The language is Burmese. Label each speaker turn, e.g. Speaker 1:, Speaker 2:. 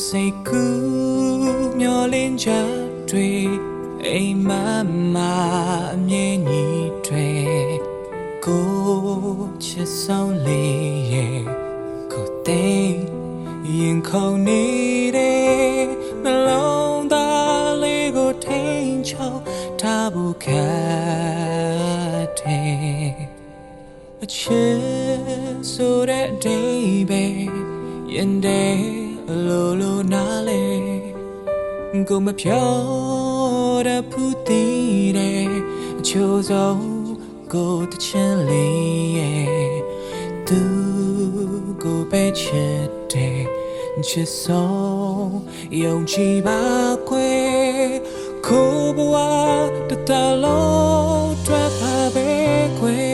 Speaker 1: စိတ်ကူးမျောလင်းချက်တွေအိမ်မမအမြင်ကြီးတွေကိုချစ်ဆုံးလေးရဲ့ကိုသိရင်ခုန်နေတဲ့နှလုံးသားလေးကိုထိန်ချောက်ထားဖို့ခက်တဲ့အချစ်ဆိုတဲ့အတိတ်ပဲရင်တဲ့အလိုလိုနားလေကိုမပြောတတ်ဘူးတည်တဲ့အချို့ဆုံးကိုတချင်လေးရဲ့သူကိုပဲချစ်တဲ့ချစ်ဆုံးယုံကြည်ပါခွေကိုဘဝတတလုံးတွေ့ပါပဲခွေ